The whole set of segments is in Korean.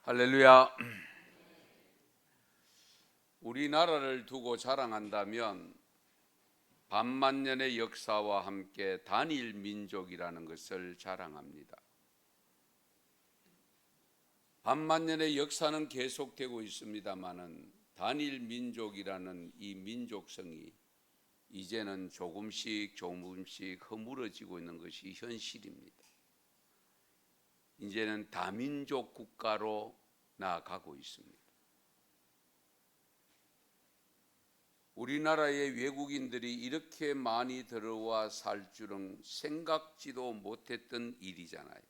할렐루야. 우리나라를 두고 자랑한다면 반만년의 역사와 함께 단일 민족이라는 것을 자랑합니다. 반만년의 역사는 계속되고 있습니다마는 단일 민족이라는 이 민족성이 이제는 조금씩 허물어지고 있는 것이 현실입니다. 이제는 다민족 국가로 나아가고 있습니다. 우리나라에 외국인들이 이렇게 많이 들어와 살 줄은 생각지도 못했던 일이잖아요.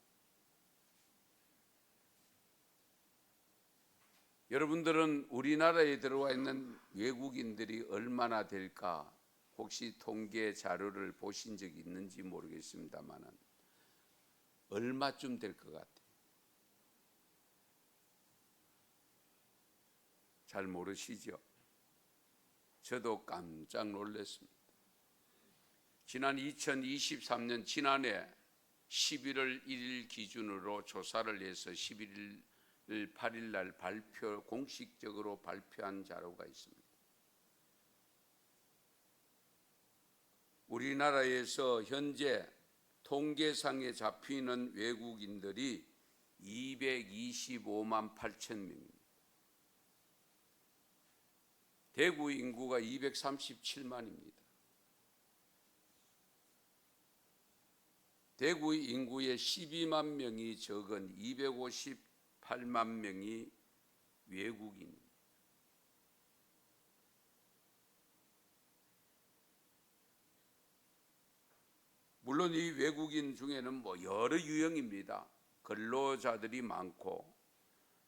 여러분들은 우리나라에 들어와 있는 외국인들이 얼마나 될까 혹시 통계 자료를 보신 적이 있는지 모르겠습니다만 얼마쯤 될 것 같아요? 잘 모르시죠? 저도 깜짝 놀랐습니다. 지난 2023년 지난해 11월 1일 기준으로 조사를 해서 11월 8일 날 공식적으로 발표한 자료가 있습니다. 우리나라에서 현재 통계상에 잡히는 외국인들이 225만 8천 명입니다. 대구 인구가 237만입니다. 대구 인구의 12만 명이 적은 258만 명이 외국인입니다. 물론 이 외국인 중에는 여러 유형입니다. 근로자들이 많고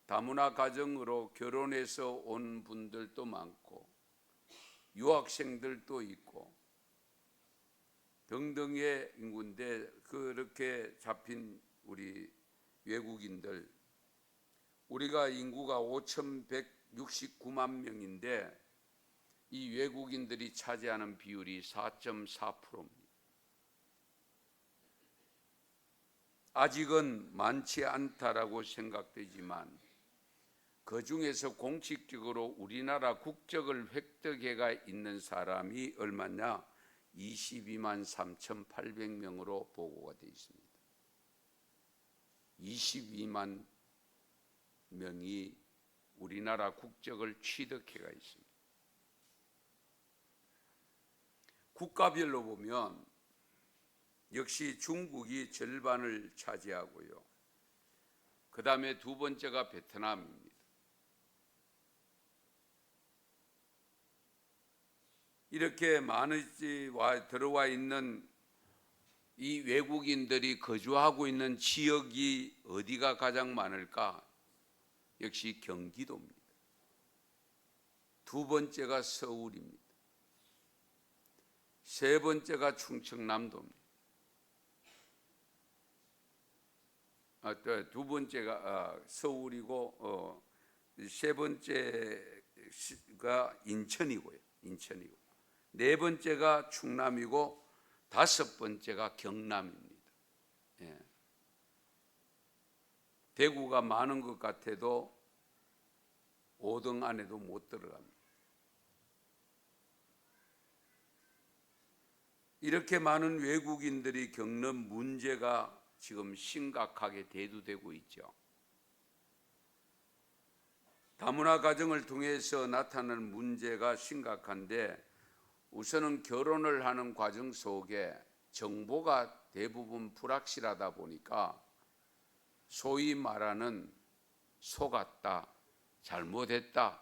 다문화 가정으로 결혼해서 온 분들도 많고 유학생들도 있고 등등의 인구인데 그렇게 잡힌 우리 외국인들, 우리가 인구가 5,169만 명인데 이 외국인들이 차지하는 비율이 4.4%입니다. 아직은 많지 않다라고 생각되지만 그 중에서 공식적으로 우리나라 국적을 획득해가 있는 사람이 얼마냐? 22만 3,800명으로 보고가 되어 있습니다. 22만 명이 우리나라 국적을 취득해가 있습니다. 국가별로 보면 역시 중국이 절반을 차지하고요. 그 다음에 두 번째가 베트남입니다. 이렇게 많이 들어와 있는 이 외국인들이 거주하고 있는 지역이 어디가 가장 많을까? 역시 경기도입니다. 두 번째가 서울입니다. 세 번째가 충청남도입니다. 두 번째가 서울이고 세 번째가 인천이고요. 네 번째가 충남이고 다섯 번째가 경남입니다. 예. 대구가 많은 것 같아도 5등 안에도 못 들어갑니다. 이렇게 많은 외국인들이 겪는 문제가 지금 심각하게 대두되고 있죠. 다문화 가정을 통해서 나타나는 문제가 심각한데 우선은 결혼을 하는 과정 속에 정보가 대부분 불확실하다 보니까 소위 말하는 속았다, 잘못했다,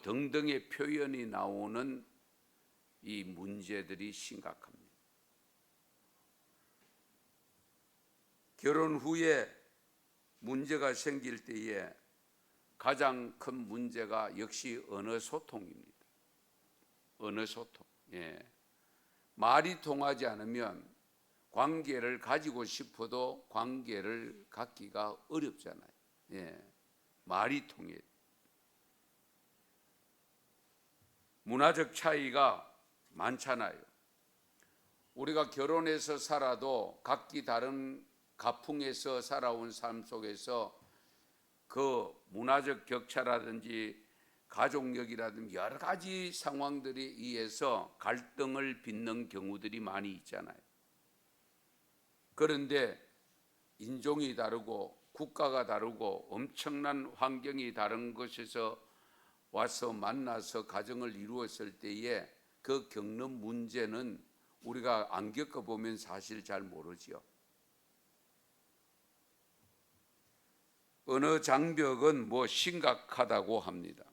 등등의 표현이 나오는 이 문제들이 심각합니다. 결혼 후에 문제가 생길 때에 가장 큰 문제가 역시 언어 소통입니다. 언어 소통. 예. 말이 통하지 않으면 관계를 가지고 싶어도 관계를 갖기가 어렵잖아요. 예. 말이 통해. 문화적 차이가 많잖아요. 우리가 결혼해서 살아도 각기 다른 가풍에서 살아온 삶 속에서 그 문화적 격차라든지 가족력이라든지 여러 가지 상황들에 의해서 갈등을 빚는 경우들이 많이 있잖아요. 그런데 인종이 다르고 국가가 다르고 엄청난 환경이 다른 곳에서 와서 만나서 가정을 이루었을 때에 그 겪는 문제는 우리가 안 겪어보면 사실 잘 모르지요. 어느 장벽은 뭐 심각하다고 합니다.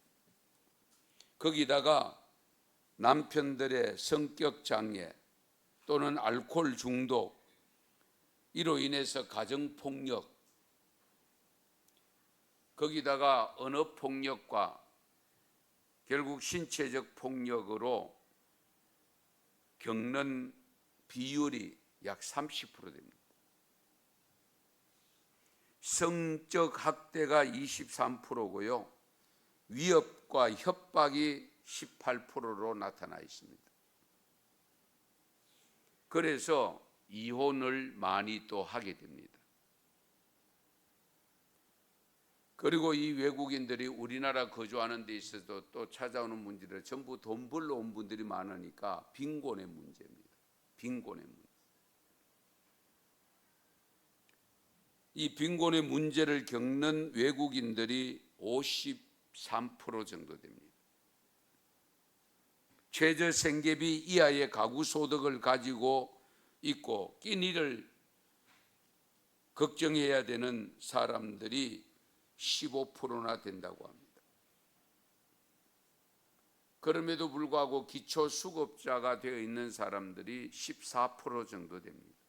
거기다가 남편들의 성격 장애 또는 알코올 중독, 이로 인해서 가정 폭력, 거기다가 언어 폭력과 결국 신체적 폭력으로 겪는 비율이 약 30% 됩니다. 성적 학대가 23%고요. 위협과 협박이 18%로 나타나 있습니다. 그래서 이혼을 많이 또 하게 됩니다. 그리고 이 외국인들이 우리나라 거주하는 데 있어서 또 찾아오는 문제들 전부 돈 벌러 온 분들이 많으니까 빈곤의 문제입니다. 빈곤의 문제. 이 빈곤의 문제를 겪는 외국인들이 53% 정도 됩니다. 최저 생계비 이하의 가구 소득을 가지고 있고 끼니를 걱정해야 되는 사람들이 15%나 된다고 합니다. 그럼에도 불구하고 기초수급자가 되어 있는 사람들이 14% 정도 됩니다.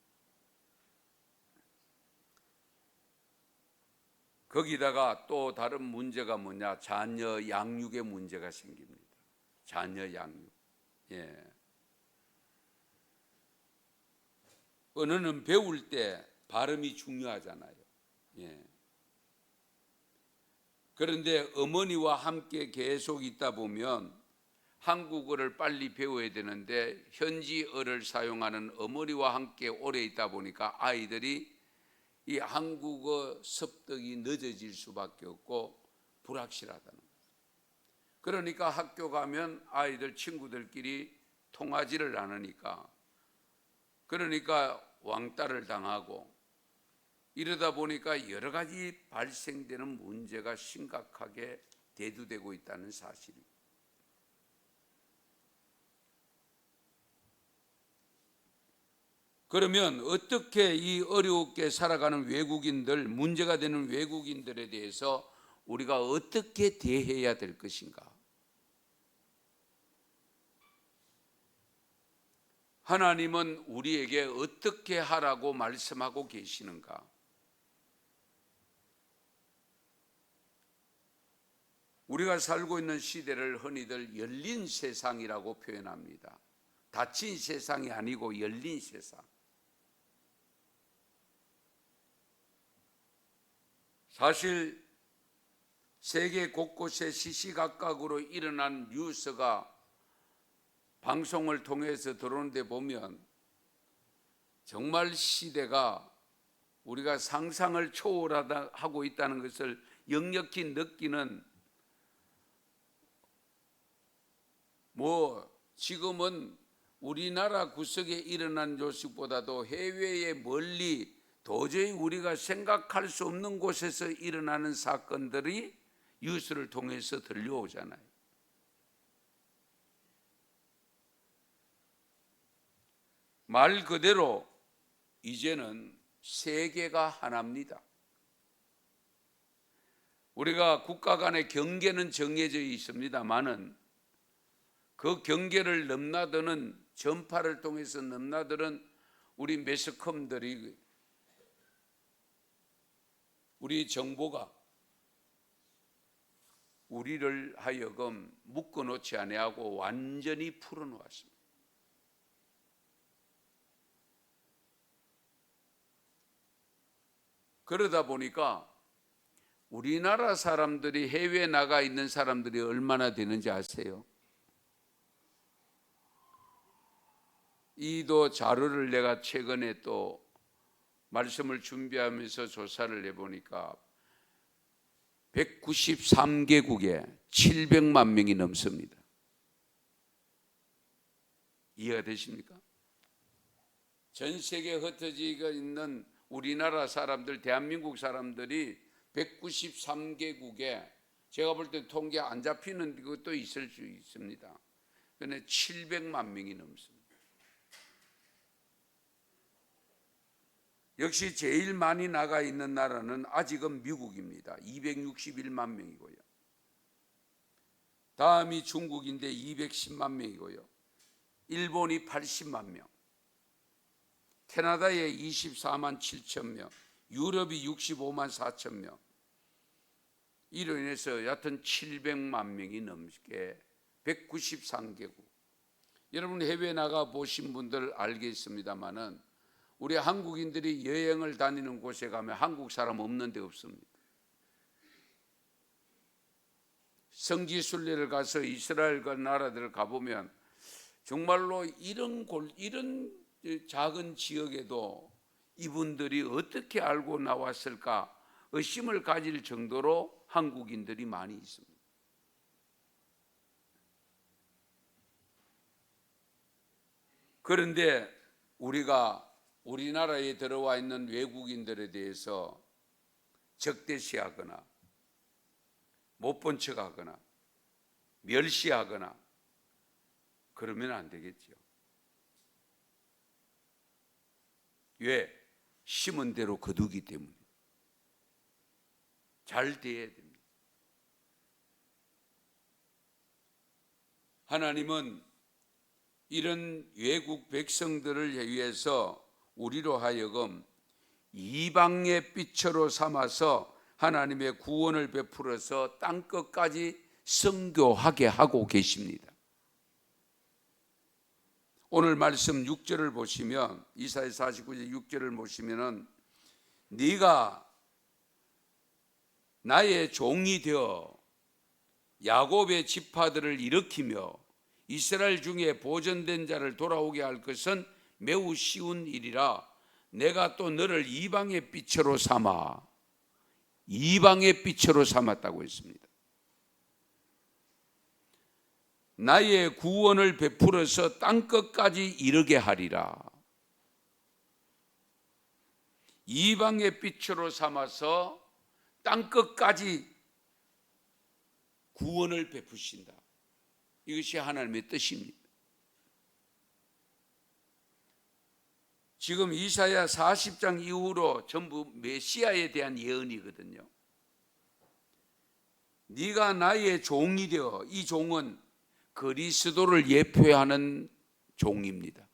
거기다가 또 다른 문제가 뭐냐, 자녀 양육의 문제가 생깁니다. 자녀 양육. 언어는 배울 때 발음이 중요하잖아요. 그런데 어머니와 함께 계속 있다 보면 한국어를 빨리 배워야 되는데 현지어를 사용하는 어머니와 함께 오래 있다 보니까 아이들이 이 한국어 습득이 늦어질 수밖에 없고 불확실하다는 거죠. 그러니까 학교 가면 아이들 친구들끼리 통하지를 않으니까, 그러니까 왕따를 당하고, 이러다 보니까 여러 가지 발생되는 문제가 심각하게 대두되고 있다는 사실입니다. 그러면 어떻게 이 어렵게 살아가는 외국인들, 문제가 되는 외국인들에 대해서 우리가 어떻게 대해야 될 것인가? 하나님은 우리에게 어떻게 하라고 말씀하고 계시는가? 우리가 살고 있는 시대를 흔히들 열린 세상이라고 표현합니다. 닫힌 세상이 아니고 열린 세상. 사실 세계 곳곳에 시시각각으로 일어난 뉴스가 방송을 통해서 들어오는데 보면 정말 시대가 우리가 상상을 초월하고 있다는 것을 역력히 느끼는, 지금은 우리나라 구석에 일어난 소식보다도 해외에 멀리 도저히 우리가 생각할 수 없는 곳에서 일어나는 사건들이 뉴스를 통해서 들려오잖아요. 말 그대로 이제는 세계가 하나입니다. 우리가 국가 간의 경계는 정해져 있습니다만은 그 경계를 넘나드는, 전파를 통해서 넘나드는 우리 매스컴들이, 우리 정보가 우리를 하여금 묶어놓지 아니하고 완전히 풀어놓았습니다. 그러다 보니까 우리나라 사람들이 해외에 나가 있는 사람들이 얼마나 되는지 아세요? 이도 자료를 내가 최근에 또 말씀을 준비하면서 조사를 해보니까 193개국에 700만 명이 넘습니다. 이해가 되십니까? 전 세계에 흩어져 있는 우리나라 사람들, 대한민국 사람들이 193개국에 제가 볼 때 통계 안 잡히는 것도 있을 수 있습니다. 그런데 700만 명이 넘습니다. 역시 제일 많이 나가 있는 나라는 아직은 미국입니다. 261만 명이고요. 다음이 중국인데 210만 명이고요. 일본이 80만 명, 캐나다에 24만 7천 명, 유럽이 65만 4천 명. 이로 인해서 여하튼 700만 명이 넘게 193개국. 여러분 해외 나가 보신 분들 알겠습니다마는 우리 한국인들이 여행을 다니는 곳에 가면 한국 사람 없는 데 없습니다. 성지순례를 가서 이스라엘 그 나라들을 가보면 정말로 이런 작은 지역에도 이분들이 어떻게 알고 나왔을까 의심을 가질 정도로 한국인들이 많이 있습니다. 그런데 우리가 우리나라에 들어와 있는 외국인들에 대해서 적대시하거나 못 본 척하거나 멸시하거나 그러면 안 되겠죠. 왜? 심은 대로 거두기 때문에. 잘 대해야 됩니다. 하나님은 이런 외국 백성들을 위해서 우리로 하여금 이방의 빛으로 삼아서 하나님의 구원을 베풀어서 땅끝까지 선교하게 하고 계십니다. 오늘 말씀 6절을 보시면 이사야 49장 6절을 보시면은 네가 나의 종이 되어 야곱의 지파들을 일으키며 이스라엘 중에 보존된 자를 돌아오게 할 것은 매우 쉬운 일이라. 내가 또 너를 이방의 빛으로 삼아, 이방의 빛으로 삼았다고 했습니다. 나의 구원을 베풀어서 땅끝까지 이르게 하리라. 이방의 빛으로 삼아서 땅끝까지 구원을 베푸신다. 이것이 하나님의 뜻입니다. 지금 이사야 40장 이후로 전부 메시아에 대한 예언이거든요. 네가 나의 종이 되어, 이 종은 그리스도를 예표하는 종입니다.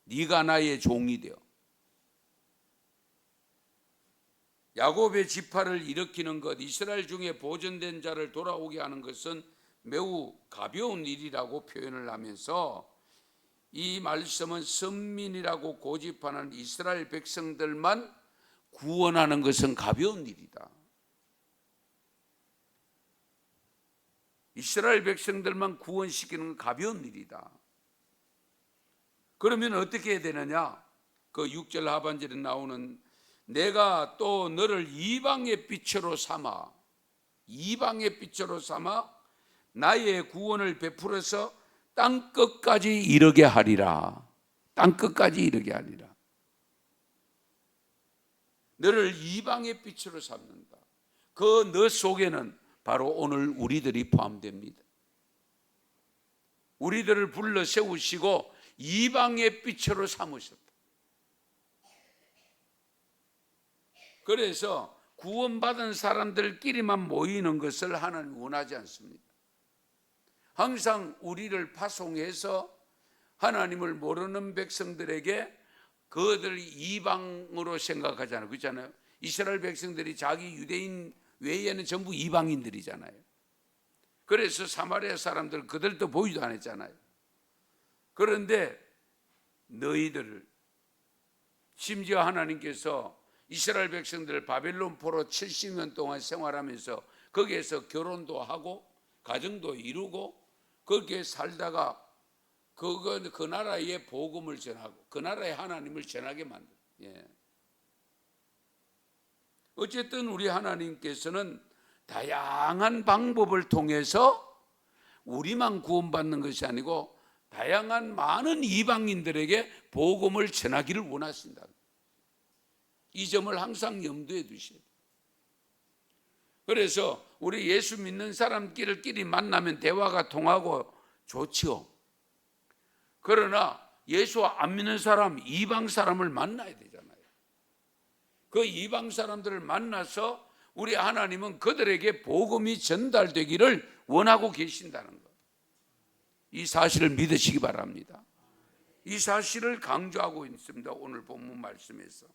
네가 나의 종이 되어 야곱의 지파를 일으키는 것, 이스라엘 중에 보존된 자를 돌아오게 하는 것은 매우 가벼운 일이라고 표현을 하면서 이 말씀은 선민이라고 고집하는 이스라엘 백성들만 구원하는 것은 가벼운 일이다. 이스라엘 백성들만 구원시키는 건 가벼운 일이다. 그러면 어떻게 해야 되느냐? 그 6절 하반절에 나오는 내가 또 너를 이방의 빛으로 삼아, 이방의 빛으로 삼아 나의 구원을 베풀어서 땅끝까지 이르게 하리라. 땅끝까지 이르게 하리라. 너를 이방의 빛으로 삼는다. 그 너 속에는 바로 오늘 우리들이 포함됩니다. 우리들을 불러 세우시고 이방의 빛으로 삼으셨다. 그래서 구원받은 사람들끼리만 모이는 것을 하나님 원하지 않습니다. 항상 우리를 파송해서 하나님을 모르는 백성들에게 그들을 이방으로 생각하잖아요. 그렇잖아요. 이스라엘 백성들이 자기 유대인 외에는 전부 이방인들이잖아요. 그래서 사마리아 사람들 그들도 보이도 안 했잖아요. 그런데 너희들을, 심지어 하나님께서 이스라엘 백성들을 바벨론 포로 70년 동안 생활하면서 거기에서 결혼도 하고 가정도 이루고 거기에 살다가 그 나라의 복음을 전하고 그 나라의 하나님을 전하게 만든. 어쨌든 우리 하나님께서는 다양한 방법을 통해서 우리만 구원받는 것이 아니고 다양한 많은 이방인들에게 복음을 전하기를 원하신다. 이 점을 항상 염두에 두셔야 돼요. 그래서 우리 예수 믿는 사람끼리 만나면 대화가 통하고 좋죠. 그러나 예수 안 믿는 사람, 이방 사람을 만나야 되잖아요. 그 이방 사람들을 만나서 우리 하나님은 그들에게 복음이 전달되기를 원하고 계신다는 것. 이 사실을 믿으시기 바랍니다. 이 사실을 강조하고 있습니다. 오늘 본문 말씀에서.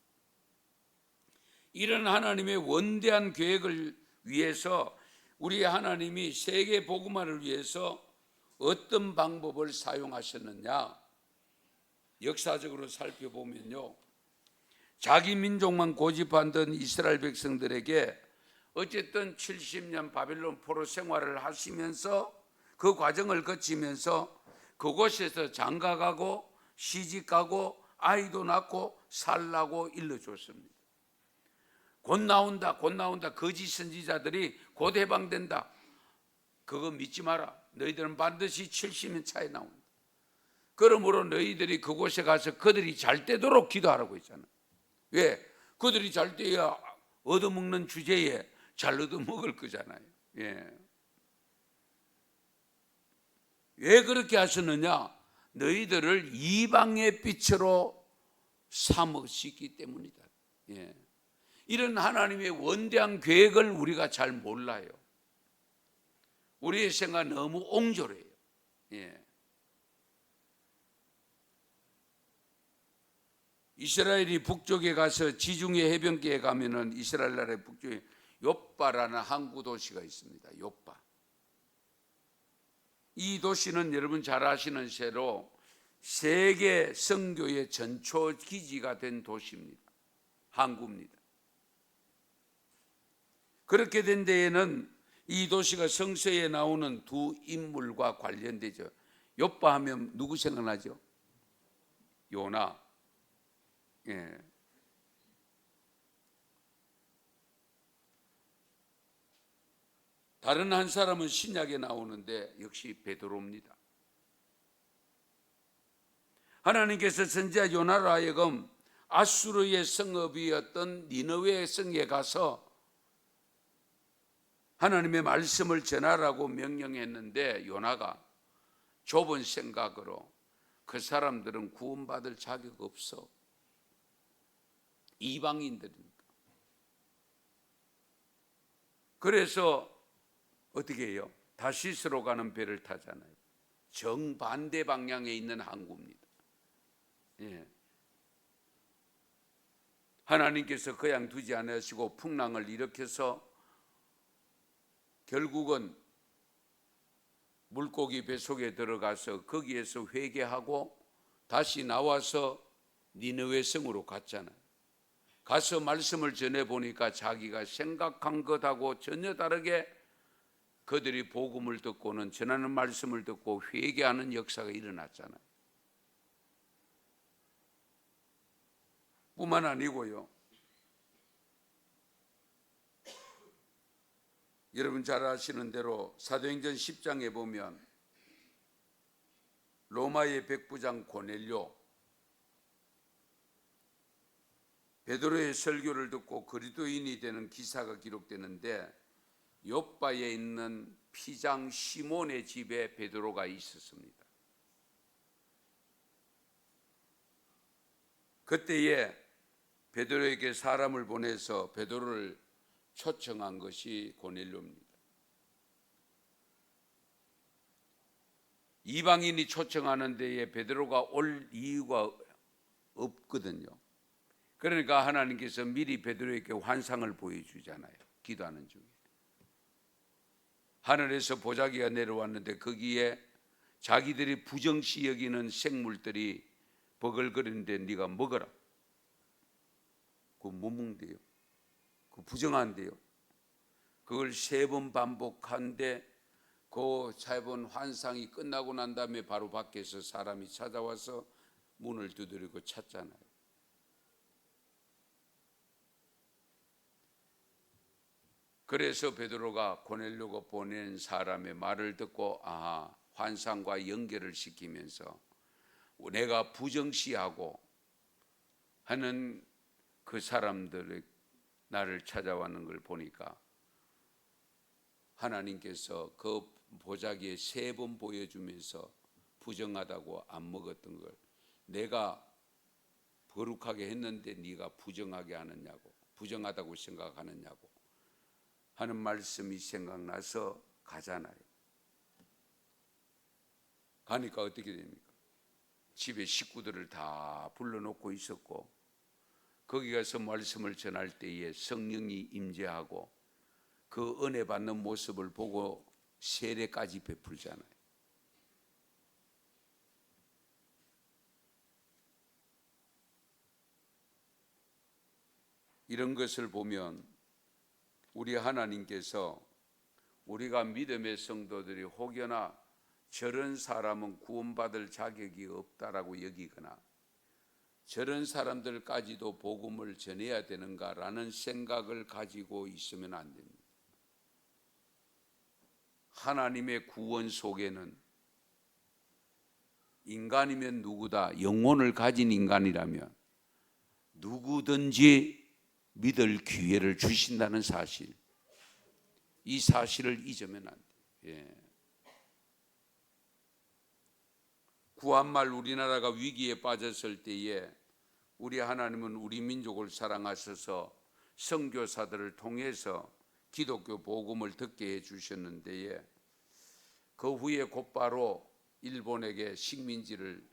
이런 하나님의 원대한 계획을 위해서 우리 하나님이 세계 복음화를 위해서 어떤 방법을 사용하셨느냐? 역사적으로 살펴보면요, 자기 민족만 고집하던 이스라엘 백성들에게 어쨌든 70년 바빌론 포로 생활을 하시면서 그 과정을 거치면서 그곳에서 장가가고 시집가고 아이도 낳고 살라고 일러줬습니다. 곧 나온다, 곧 나온다. 거짓 선지자들이 곧 해방된다. 그거 믿지 마라. 너희들은 반드시 70년 차에 나온다. 그러므로 너희들이 그곳에 가서 그들이 잘 되도록 기도하라고 했잖아요. 왜? 그들이 잘 돼야 얻어먹는 주제에 잘 얻어먹을 거잖아요. 예. 왜 그렇게 하셨느냐? 너희들을 이방의 빛으로 삼으시기 때문이다. 예. 이런 하나님의 원대한 계획을 우리가 잘 몰라요. 우리의 생각은 너무 옹졸해요. 예. 이스라엘이 북쪽에 가서 지중해 해변가에 가면은 이스라엘 나라의 북쪽에 욥바라는 항구 도시가 있습니다. 욥바. 이 도시는 여러분 잘 아시는 대로 세계 선교의 전초 기지가 된 도시입니다. 항구입니다. 그렇게 된 데에는 이 도시가 성서에 나오는 두 인물과 관련되죠. 욥바 하면 누구 생각나죠? 요나. 예. 다른 한 사람은 신약에 나오는데 역시 베드로입니다. 하나님께서 선지자 요나로 하여금 아수르의 성읍이었던 니느웨 성에 가서 하나님의 말씀을 전하라고 명령했는데 요나가 좁은 생각으로 그 사람들은 구원받을 자격 없어. 이방인들이니까. 그래서 어떻게 해요? 다시스로 가는 배를 타잖아요. 정반대 방향에 있는 항구입니다. 예. 하나님께서 그냥 두지 않으시고 풍랑을 일으켜서 결국은 물고기 뱃속에 들어가서 거기에서 회개하고 다시 나와서 니느웨 성으로 갔잖아요. 가서 말씀을 전해보니까 자기가 생각한 것하고 전혀 다르게 그들이 복음을 듣고는 전하는 말씀을 듣고 회개하는 역사가 일어났잖아요. 뿐만 아니고요, 여러분 잘 아시는 대로 사도행전 10장에 보면 로마의 백부장 고넬료 베드로의 설교를 듣고 그리스도인이 되는 기사가 기록되는데 욥바에 있는 피장 시몬의 집에 베드로가 있었습니다. 그때에 베드로에게 사람을 보내서 베드로를 초청한 것이 고넬료입니다. 이방인이 초청하는 데에 베드로가 올 이유가 없거든요. 그러니까 하나님께서 미리 베드로에게 환상을 보여주잖아요. 기도하는 중에. 하늘에서 보자기가 내려왔는데 거기에 자기들이 부정시 여기는 생물들이 버글거리는데 네가 먹어라. 그거 못 먹는데요. 그거 부정한데요. 그걸 3번 반복한데 그 3번 환상이 끝나고 난 다음에 바로 밖에서 사람이 찾아와서 문을 두드리고 찾잖아요. 그래서 베드로가 고넬료가 보낸 사람의 말을 듣고 환상과 연결을 시키면서 내가 부정시하고 하는 그 사람들이 나를 찾아왔는 걸 보니까 하나님께서 그 보자기에 3번 보여주면서 부정하다고 안 먹었던 걸 내가 거룩하게 했는데 네가 부정하게 하느냐고, 부정하다고 생각하느냐고 하는 말씀이 생각나서 가잖아요. 가니까 어떻게 됩니까? 집에 식구들을 다 불러놓고 있었고 거기 가서 말씀을 전할 때에 성령이 임재하고 그 은혜 받는 모습을 보고 세례까지 베풀잖아요. 이런 것을 보면 우리 하나님께서 우리가 믿음의 성도들이 혹여나 저런 사람은 구원받을 자격이 없다라고 여기거나 저런 사람들까지도 복음을 전해야 되는가라는 생각을 가지고 있으면 안 됩니다. 하나님의 구원 속에는 인간이면 누구다, 영혼을 가진 인간이라면 누구든지 믿을 기회를 주신다는 사실, 이 사실을 잊으면 안 돼요. 구한말 우리나라가 위기에 빠졌을 때에 우리 하나님은 우리 민족을 사랑하셔서 선교사들을 통해서 기독교 복음을 듣게 해주셨는데 그 후에 곧바로 일본에게 식민지를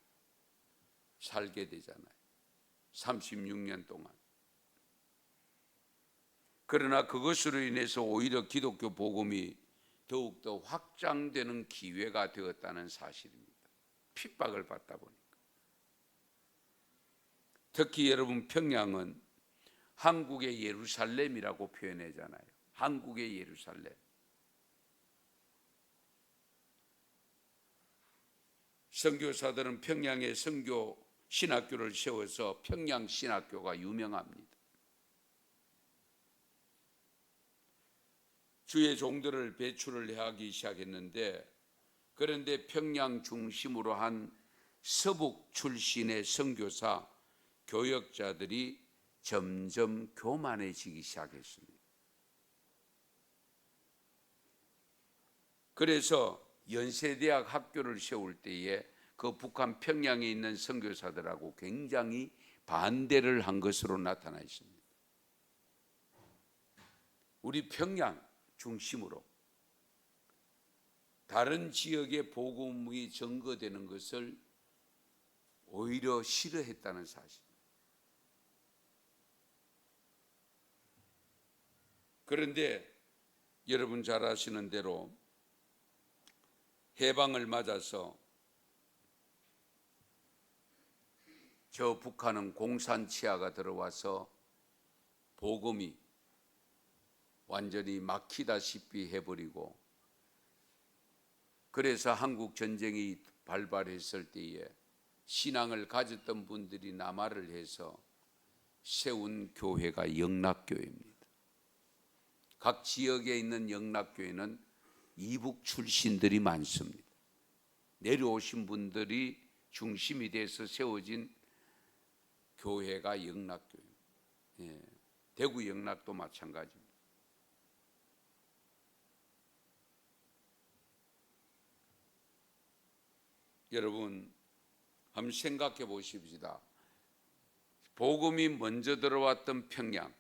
살게 되잖아요. 36년 동안. 그러나 그것으로 인해서 오히려 기독교 복음이 더욱더 확장되는 기회가 되었다는 사실입니다. 핍박을 받다 보니까. 특히 여러분 평양은 한국의 예루살렘이라고 표현하잖아요. 한국의 예루살렘. 선교사들은 평양에 선교 신학교를 세워서 평양 신학교가 유명합니다. 주의 종들을 배출을 하기 시작했는데 그런데 평양 중심으로 한 서북 출신의 선교사 교역자들이 점점 교만해지기 시작했습니다. 그래서 연세대학 학교를 세울 때에 그 북한 평양에 있는 선교사들하고 굉장히 반대를 한 것으로 나타나 있습니다. 우리 평양 중심으로 다른 지역의 복음이 증거되는 것을 오히려 싫어했다는 사실. 그런데 여러분 잘 아시는 대로 해방을 맞아서 저 북한은 공산치하가 들어와서 복음이 완전히 막히다시피 해버리고 그래서 한국 전쟁이 발발했을 때에 신앙을 가졌던 분들이 남하를 해서 세운 교회가 영락교회입니다. 각 지역에 있는 영락교회는 이북 출신들이 많습니다. 내려오신 분들이 중심이 돼서 세워진 교회가 영락교회입니다. 대구 영락도 마찬가지입니다. 여러분 한번 생각해 보십시다. 복음이 먼저 들어왔던 평양,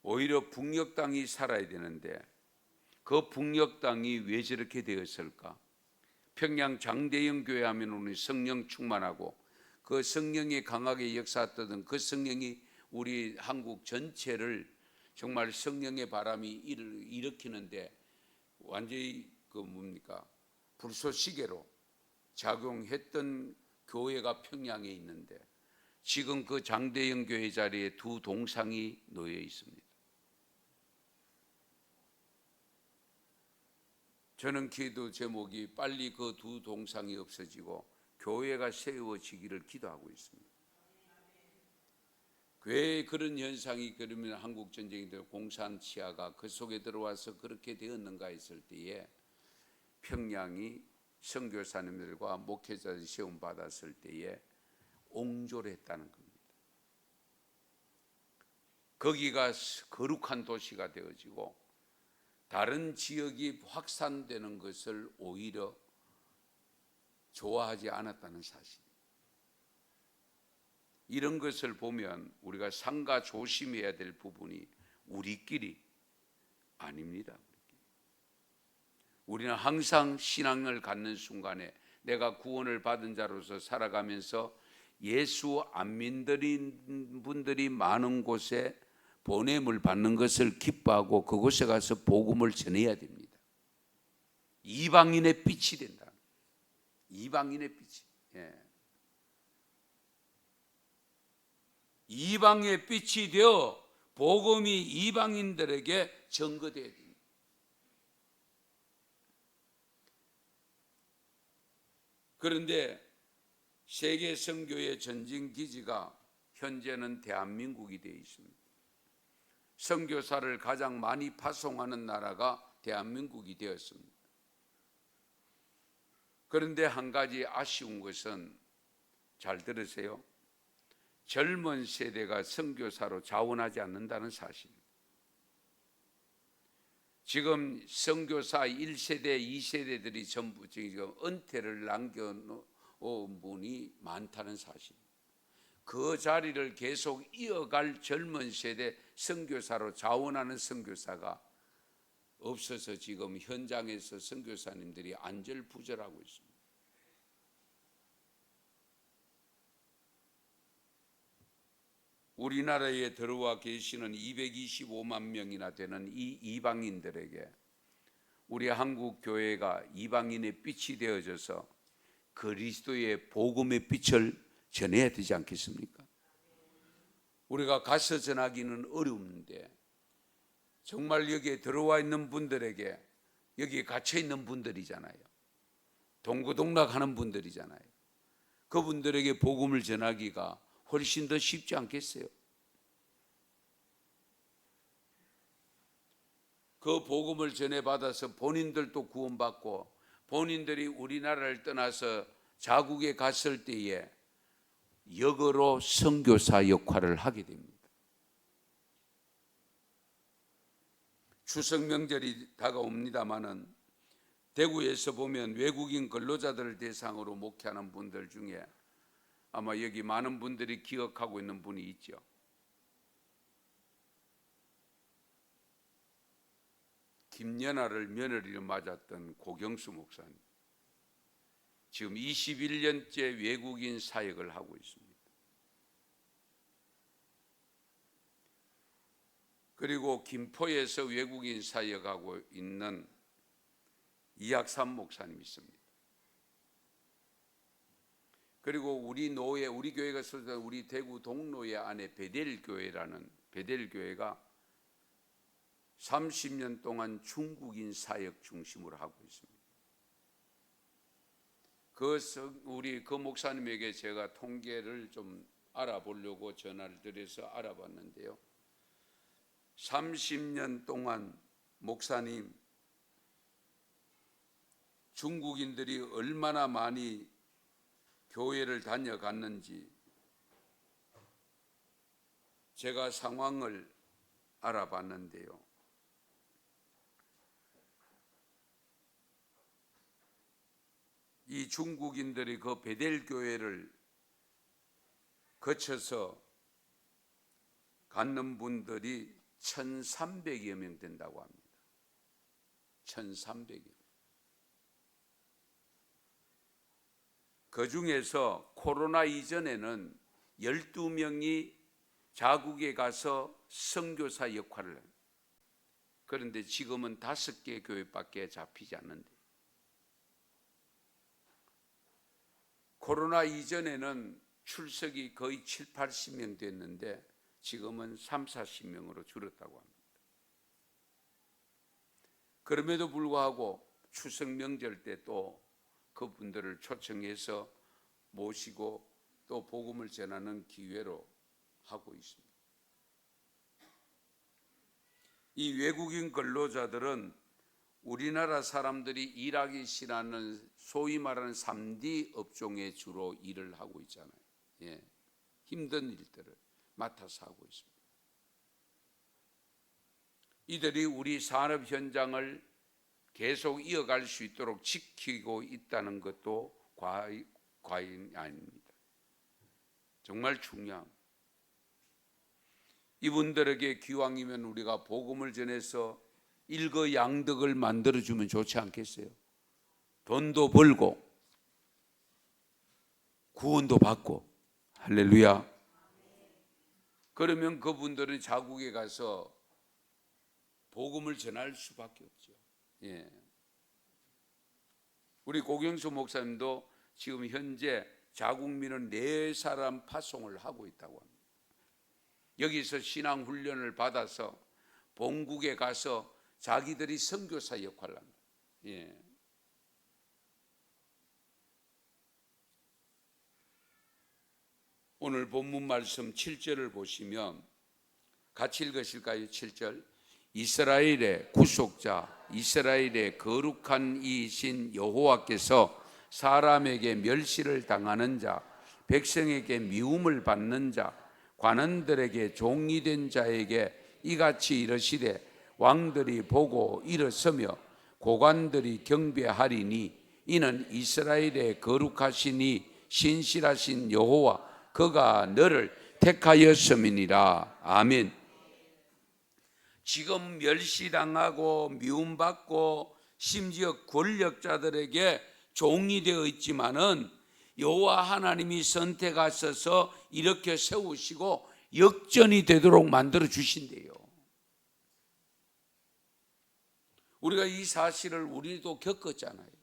오히려 북녘 땅이 살아야 되는데 그 북녘 땅이 왜 저렇게 되었을까? 평양 장대영 교회 하면 우리 성령 충만하고 그 성령이 강하게 역사했던 그 성령이 우리 한국 전체를 정말 성령의 바람이 일으키는데 완전히 불쏘시개로 작용했던 교회가 평양에 있는데 지금 그 장대영 교회 자리에 두 동상이 놓여 있습니다. 저는 기도 제목이 빨리 그 두 동상이 없어지고 교회가 세워지기를 기도하고 있습니다. 왜 그런 현상이 그러면 한국 전쟁이 되고 공산 치하가 그 속에 들어와서 그렇게 되었는가 했을 때에 평양이 선교사님들과 목회자들이 시험 받았을 때에 옹졸했다는 겁니다. 거기가 거룩한 도시가 되어지고 다른 지역이 확산되는 것을 오히려 좋아하지 않았다는 사실. 이런 것을 보면 우리가 삼가 조심해야 될 부분이 우리끼리 아닙니다. 우리는 항상 신앙을 갖는 순간에 내가 구원을 받은 자로서 살아가면서 예수 안 믿는 분들이 많은 곳에 보냄을 받는 것을 기뻐하고 그곳에 가서 복음을 전해야 됩니다. 이방인의 빛이 된다. 이방인의 빛이. 예. 이방의 빛이 되어 복음이 이방인들에게 전거되어야 됩니다. 그런데 세계 선교의 전진 기지가 현재는 대한민국이 되어 있습니다. 선교사를 가장 많이 파송하는 나라가 대한민국이 되었습니다. 그런데 한 가지 아쉬운 것은, 잘 들으세요, 젊은 세대가 선교사로 자원하지 않는다는 사실입니다. 지금 선교사 1세대, 2세대들이 전부 지금 은퇴를 남겨놓은 분이 많다는 사실입니다. 그 자리를 계속 이어갈 젊은 세대 선교사로 자원하는 선교사가 없어서 지금 현장에서 선교사님들이 안절부절하고 있습니다. 우리나라에 들어와 계시는 225만 명이나 되는 이 이방인들에게 우리 한국 교회가 이방인의 빛이 되어져서 그리스도의 복음의 빛을 전해야 되지 않겠습니까? 우리가 가서 전하기는 어려운데 정말 여기에 들어와 있는 분들에게, 여기에 갇혀 있는 분들이잖아요. 동고동락하는 분들이잖아요. 그분들에게 복음을 전하기가 훨씬 더 쉽지 않겠어요? 그 복음을 전해받아서 본인들도 구원받고 본인들이 우리나라를 떠나서 자국에 갔을 때에 역으로 선교사 역할을 하게 됩니다. 추석 명절이 다가옵니다마는 대구에서 보면 외국인 근로자들을 대상으로 목회하는 분들 중에 아마 여기 많은 분들이 기억하고 있는 분이 있죠. 김연아를 며느리로 맞았던 고경수 목사님. 지금 21년째 외국인 사역을 하고 있습니다. 그리고 김포에서 외국인 사역하고 있는 이학삼 목사님이 있습니다. 그리고 우리 노예, 우리 교회가 소속된 우리 대구 동로에 안에 베델교회라는 베델교회가 30년 동안 중국인 사역 중심으로 하고 있습니다. 우리 그 목사님에게 제가 통계를 좀 알아보려고 전화를 드려서 알아봤는데요. 30년 동안 목사님, 중국인들이 얼마나 많이 교회를 다녀갔는지 제가 상황을 알아봤는데요. 이 중국인들이 그 베델교회를 거쳐서 갖는 분들이 1,300여 명 된다고 합니다. 1,300여 명. 그 중에서 코로나 이전에는 12명이 자국에 가서 선교사 역할을 합니다. 그런데 지금은 5개 교회밖에 잡히지 않는데, 코로나 이전에는 출석이 거의 7, 80명 됐는데 지금은 3, 40명으로 줄었다고 합니다. 그럼에도 불구하고 추석 명절 때 또 그분들을 초청해서 모시고 또 복음을 전하는 기회로 하고 있습니다. 이 외국인 근로자들은 우리나라 사람들이 일하기 싫어하는 소위 말하는 3D 업종에 주로 일을 하고 있잖아요. 예, 힘든 일들을 맡아서 하고 있습니다. 이들이 우리 산업 현장을 계속 이어갈 수 있도록 지키고 있다는 것도 과언이 아닙니다. 정말 중요합니다. 이분들에게 기왕이면 우리가 복음을 전해서 일거양득을 만들어주면 좋지 않겠어요? 돈도 벌고 구원도 받고. 할렐루야. 그러면 그분들은 자국에 가서 복음을 전할 수밖에 없죠. 예. 우리 고경수 목사님도 지금 현재 자국민은 4사람 파송을 하고 있다고 합니다. 여기서 신앙훈련을 받아서 본국에 가서 자기들이 선교사 역할을 합니다. 예. 오늘 본문 말씀 7절을 보시면 같이 읽으실까요? 7절. 이스라엘의 구속자, 이스라엘의 거룩한 이이신 여호와께서 사람에게 멸시를 당하는 자, 백성에게 미움을 받는 자, 관원들에게 종이 된 자에게 이같이 이르시되 왕들이 보고 일어서며 고관들이 경배하리니 이는 이스라엘의 거룩하시니 신실하신 여호와 그가 너를 택하였음이니라. 아멘. 지금 멸시당하고 미움받고 심지어 권력자들에게 종이 되어 있지만은 여호와 하나님이 선택하셔서 이렇게 세우시고 역전이 되도록 만들어 주신대요. 우리가 이 사실을 우리도 겪었잖아요.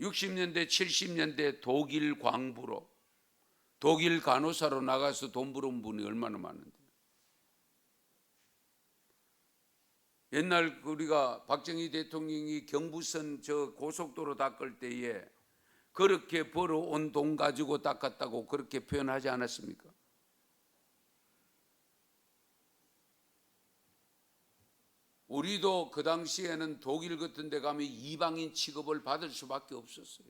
60년대 70년대 독일 광부로 독일 간호사로 나가서 돈 벌은 분이 얼마나 많은데. 옛날 우리가 박정희 대통령이 경부선 저 고속도로 닦을 때에 그렇게 벌어온 돈 가지고 닦았다고 그렇게 표현하지 않았습니까? 우리도 그 당시에는 독일 같은 데 가면 이방인 취급을 받을 수밖에 없었어요.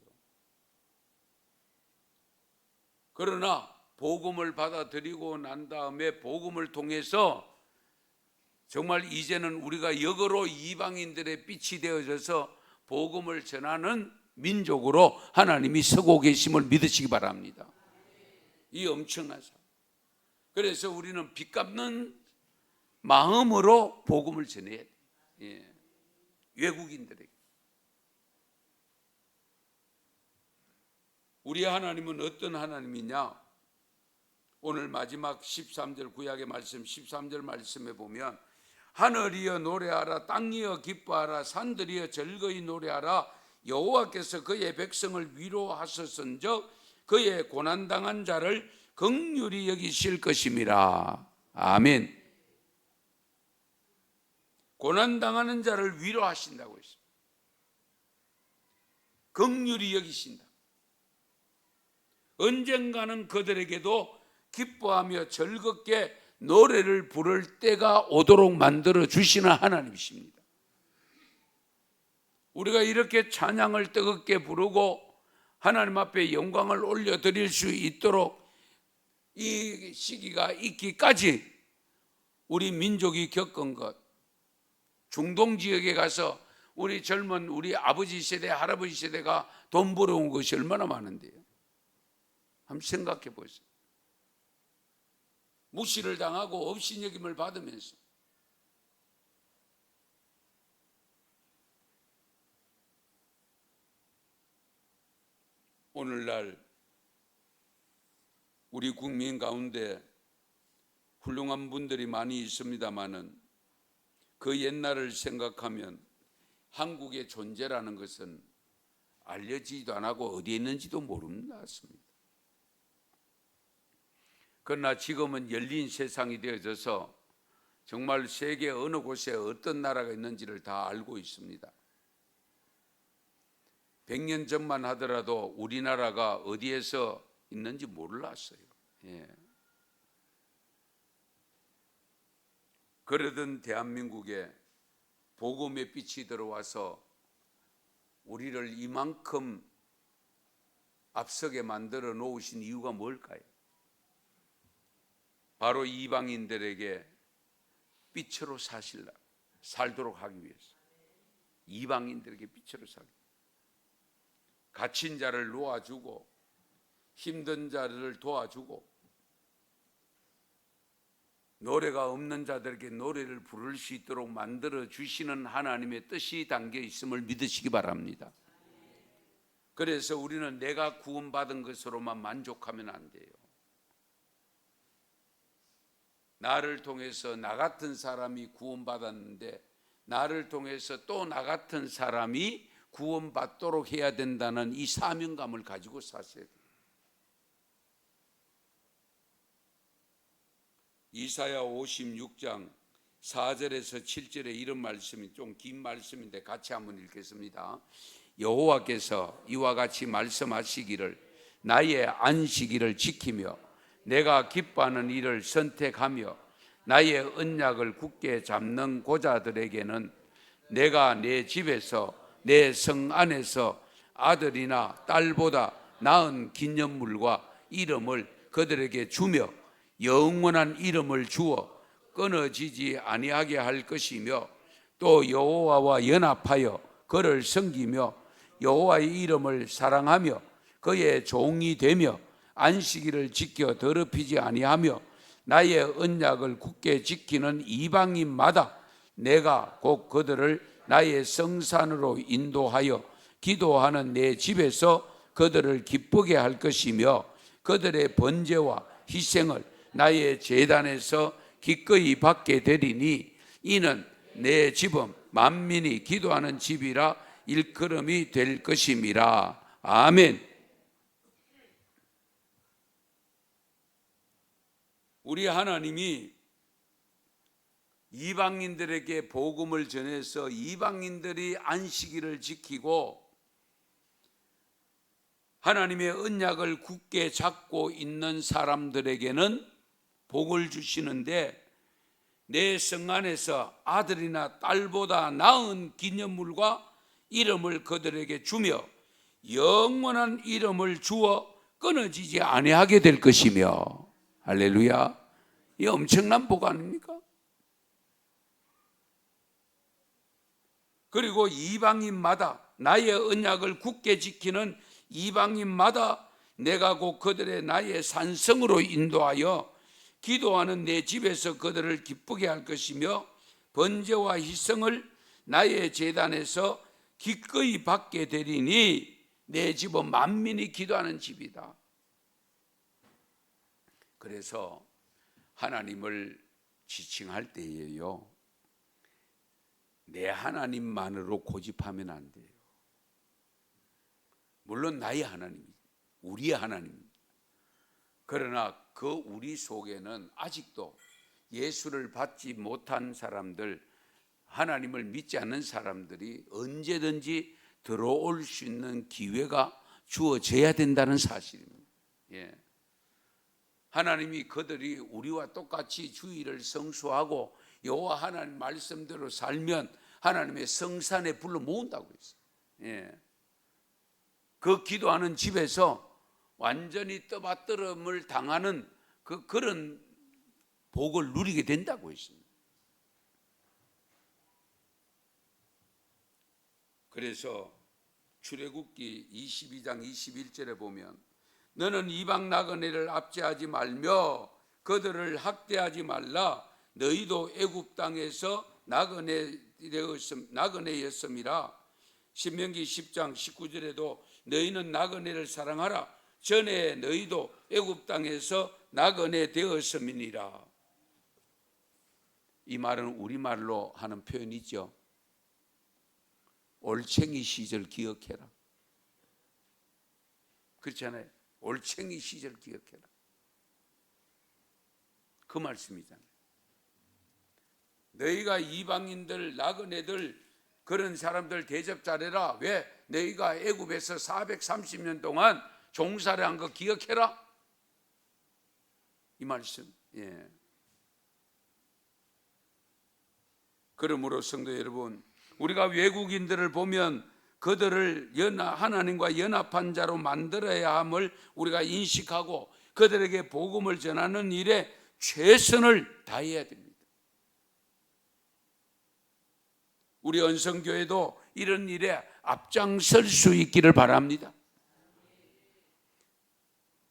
그러나 복음을 받아들이고 난 다음에 복음을 통해서 정말 이제는 우리가 역으로 이방인들의 빛이 되어져서 복음을 전하는 민족으로 하나님이 서고 계심을 믿으시기 바랍니다. 이 엄청난 사람. 그래서 우리는 빚 갚는 마음으로 복음을 전해야 돼요. 예. 외국인들에게. 우리 하나님은 어떤 하나님이냐? 오늘 마지막 13절 구약의 말씀 13절 말씀에 보면 하늘이여 노래하라, 땅이여 기뻐하라, 산들이여 즐거이 노래하라. 여호와께서 그의 백성을 위로하셨은즉 그의 고난당한 자를 긍휼히 여기실 것임이라. 아멘. 고난당하는 자를 위로하신다고 했습니다. 긍휼히 여기신다. 언젠가는 그들에게도 기뻐하며 즐겁게 노래를 부를 때가 오도록 만들어 주시는 하나님이십니다. 우리가 이렇게 찬양을 뜨겁게 부르고 하나님 앞에 영광을 올려드릴 수 있도록 이 시기가 있기까지 우리 민족이 겪은 것, 중동 지역에 가서 우리 젊은 우리 아버지 세대, 할아버지 세대가 돈 벌어온 것이 얼마나 많은데요. 한번 생각해 보세요. 무시를 당하고 업신여김을 받으면서 오늘날 우리 국민 가운데 훌륭한 분들이 많이 있습니다마는 그 옛날을 생각하면 한국의 존재라는 것은 알려지지도 않고 어디에 있는지도 모릅니다. 그러나 지금은 열린 세상이 되어져서 정말 세계 어느 곳에 어떤 나라가 있는지를 다 알고 있습니다. 100년 전만 하더라도 우리나라가 어디에서 있는지 몰랐어요. 예. 그러던 대한민국에 복음의 빛이 들어와서 우리를 이만큼 앞서게 만들어 놓으신 이유가 뭘까요? 바로 이방인들에게 빛으로 살도록 하기 위해서. 이방인들에게 빛으로 살기. 갇힌 자를 놓아주고 힘든 자를 도와주고 노래가 없는 자들에게 노래를 부를 수 있도록 만들어 주시는 하나님의 뜻이 담겨 있음을 믿으시기 바랍니다. 그래서 우리는 내가 구원받은 것으로만 만족하면 안 돼요. 나를 통해서 나 같은 사람이 구원받았는데 나를 통해서 또 나 같은 사람이 구원받도록 해야 된다는 이 사명감을 가지고 사셔야 돼요. 이사야 56장 4절에서 7절에 이런 말씀이 좀 긴 말씀인데 같이 한번 읽겠습니다. 여호와께서 이와 같이 말씀하시기를 나의 안식일을 지키며 내가 기뻐하는 일을 선택하며 나의 언약을 굳게 잡는 고자들에게는 내가 내 집에서 내 성 안에서 아들이나 딸보다 나은 기념물과 이름을 그들에게 주며 영원한 이름을 주어 끊어지지 아니하게 할 것이며 또 여호와와 연합하여 그를 섬기며 여호와의 이름을 사랑하며 그의 종이 되며 안식일을 지켜 더럽히지 아니하며 나의 언약을 굳게 지키는 이방인마다 내가 곧 그들을 나의 성산으로 인도하여 기도하는 내 집에서 그들을 기쁘게 할 것이며 그들의 번제와 희생을 나의 제단에서 기꺼이 받게 되리니 이는 내 집은 만민이 기도하는 집이라 일컬음이 될 것임이라. 아멘. 우리 하나님이 이방인들에게 복음을 전해서 이방인들이 안식일을 지키고 하나님의 언약을 굳게 잡고 있는 사람들에게는 복을 주시는데 내 성 안에서 아들이나 딸보다 나은 기념물과 이름을 그들에게 주며 영원한 이름을 주어 끊어지지 아니하게 될 것이며. 할렐루야. 이 엄청난 복 아닙니까? 그리고 이방인마다 나의 언약을 굳게 지키는 이방인마다 내가 곧 그들의 나의 산성으로 인도하여 기도하는 내 집에서 그들을 기쁘게 할 것이며 번제와 희생을 나의 제단에서 기꺼이 받게 되리니 내 집은 만민이 기도하는 집이다. 그래서 하나님을 지칭할 때에요, 내 하나님만으로 고집하면 안 돼요. 물론 나의 하나님이죠. 우리의 하나님입니다. 그러나 그 우리 속에는 아직도 예수를 받지 못한 사람들, 하나님을 믿지 않는 사람들이 언제든지 들어올 수 있는 기회가 주어져야 된다는 사실입니다. 예. 하나님이 그들이 우리와 똑같이 주일을 성수하고 여호와 하나님 말씀대로 살면 하나님의 성산에 불러 모은다고 했어요. 예. 그 기도하는 집에서 완전히 떠받들음을 당하는 그런 복을 누리게 된다고 했습니다. 그래서 출애굽기 22장 21절에 보면 너는 이방 나그네를 압제하지 말며 그들을 학대하지 말라. 너희도 애굽 땅에서 나그네였음이라. 신명기 10장 19절에도 너희는 나그네를 사랑하라. 전에 너희도 애굽 땅에서 나그네 되었음이니라. 이 말은 우리말로 하는 표현이죠. 올챙이 시절 기억해라. 그렇잖아요. 올챙이 시절 기억해라. 그 말씀이잖아요. 너희가 이방인들, 나그네들, 그런 사람들 대접 잘해라. 왜? 너희가 애굽에서 430년 동안 종살이 한 거 기억해라. 이 말씀. 예. 그러므로 성도 여러분, 우리가 외국인들을 보면 그들을 하나님과 연합한 자로 만들어야 함을 우리가 인식하고 그들에게 복음을 전하는 일에 최선을 다해야 됩니다. 우리 언성교회도 이런 일에 앞장설 수 있기를 바랍니다.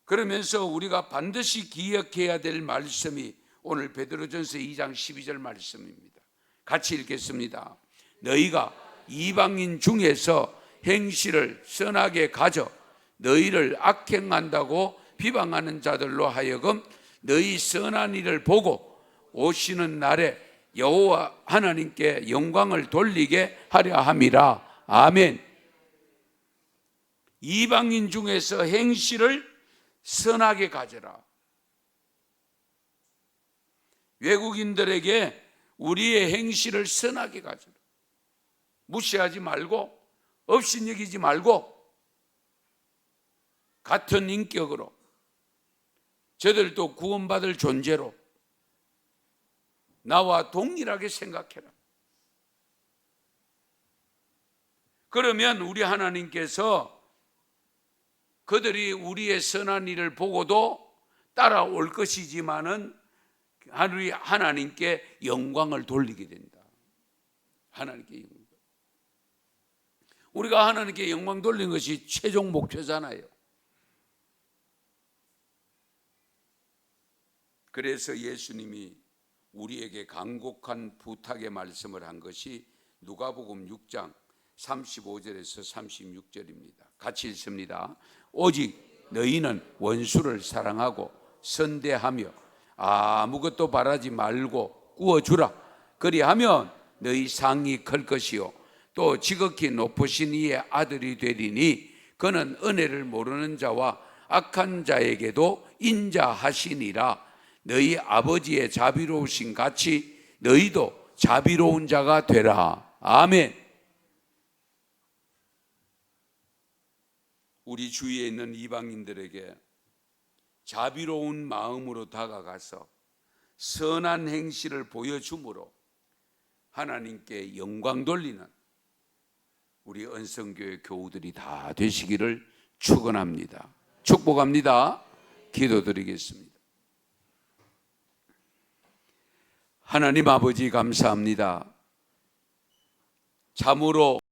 그러면서 우리가 반드시 기억해야 될 말씀이 오늘 베드로전서 2장 12절 말씀입니다. 같이 읽겠습니다. 너희가 이방인 중에서 행실을 선하게 가져 너희를 악행한다고 비방하는 자들로 하여금 너희 선한 일을 보고 오시는 날에 여호와 하나님께 영광을 돌리게 하려 함이라. 아멘. 이방인 중에서 행실을 선하게 가져라. 외국인들에게 우리의 행실을 선하게 가져라. 무시하지 말고 업신여기지 말고 같은 인격으로 저들도 구원받을 존재로 나와 동일하게 생각해라. 그러면 우리 하나님께서 그들이 우리의 선한 일을 보고도 따라올 것이지만은 하나님께 영광을 돌리게 된다. 하나님께 영광. 우리가 하나님께 영광 돌리는 것이 최종 목표잖아요. 그래서 예수님이 우리에게 간곡한 부탁의 말씀을 한 것이 누가복음 6장 35절에서 36절입니다. 같이 읽습니다. 오직 너희는 원수를 사랑하고 선대하며 아무것도 바라지 말고 구워주라. 그리하면 너희 상이 클 것이요 또 지극히 높으신 이의 아들이 되리니 그는 은혜를 모르는 자와 악한 자에게도 인자하시니라. 너희 아버지의 자비로우신 같이 너희도 자비로운 자가 되라. 아멘. 우리 주위에 있는 이방인들에게 자비로운 마음으로 다가가서 선한 행실을 보여줌으로 하나님께 영광 돌리는 우리 언성교회 교우들이 다 되시기를 축원합니다. 축복합니다. 기도드리겠습니다. 하나님 아버지 감사합니다. 참으로